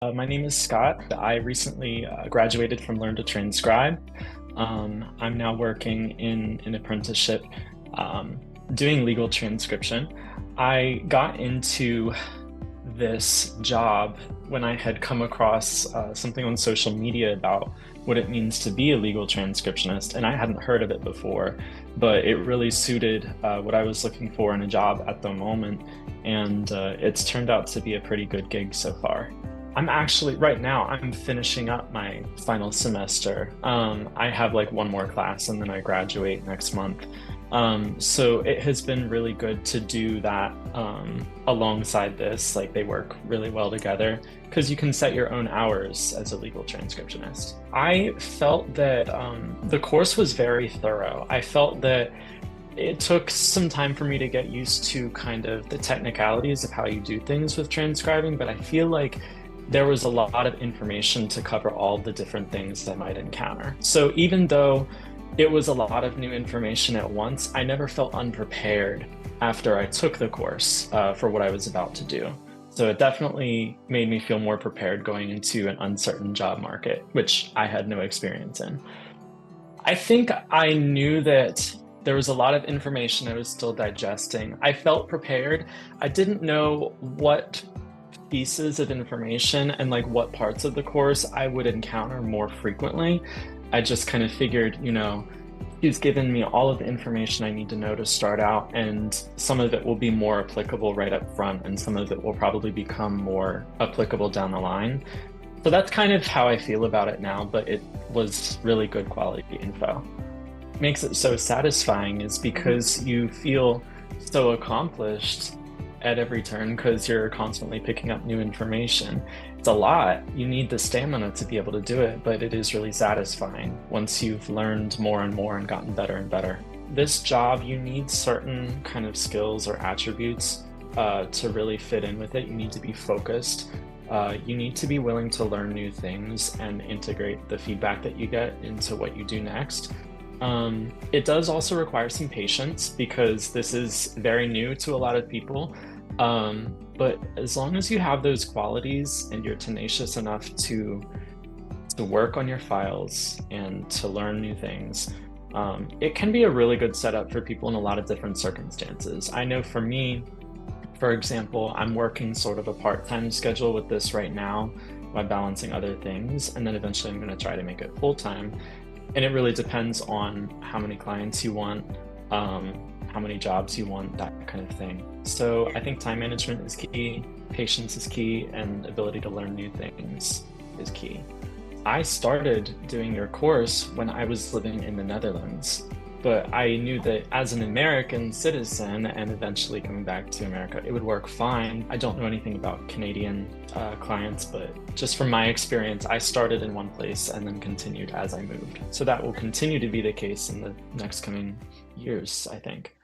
My name is Scott. I recently graduated from Learn to Transcribe. I'm now working in an apprenticeship um, doing legal transcription. I got into this job when I had come across something on social media about what it means to be a legal transcriptionist, and I hadn't heard of it before, but it really suited what I was looking for in a job at the moment, and it's turned out to be a pretty good gig so far. I'm actually, right now, I'm finishing up my final semester. I have like one more class and then I graduate next month. So it has been really good to do that alongside this. Like they work really well together because you can set your own hours as a legal transcriptionist. I felt that the course was very thorough. I felt that it took some time for me to get used to kind of the technicalities of how you do things with transcribing, but I feel like there was a lot of information to cover all the different things I might encounter. So even though it was a lot of new information at once, I never felt unprepared after I took the course for what I was about to do. So it definitely made me feel more prepared going into an uncertain job market, which I had no experience in. I think I knew that there was a lot of information I was still digesting. I felt prepared. I didn't know what pieces of information and like what parts of the course I would encounter more frequently. I just kind of figured, he's given me all of the information I need to know to start out, and some of it will be more applicable right up front, and some of it will probably become more applicable down the line. So that's kind of how I feel about it now, but it was really good quality info. What makes it so satisfying is because you feel so accomplished at every turn because you're constantly picking up new information. It's a lot. You need the stamina to be able to do it, but it is really satisfying once you've learned more and more and gotten better and better. This job, you need certain kind of skills or attributes to really fit in with it. You need to be focused. You need to be willing to learn new things and integrate the feedback that you get into what you do next. It does also require some patience because this is very new to a lot of people. But as long as you have those qualities and you're tenacious enough to work on your files and to learn new things, it can be a really good setup for people in a lot of different circumstances. I know for me, for example, I'm working sort of a part-time schedule with this right now by balancing other things, and then eventually I'm going to try to make it full-time. And it really depends on how many clients you want, how many jobs you want, that kind of thing. So I think time management is key, patience is key, and ability to learn new things is key. I started doing your course when I was living in the Netherlands, but I knew that as an American citizen and eventually coming back to America, it would work fine. I don't know anything about Canadian clients, but just from my experience, I started in one place and then continued as I moved. So that will continue to be the case in the next coming years, I think.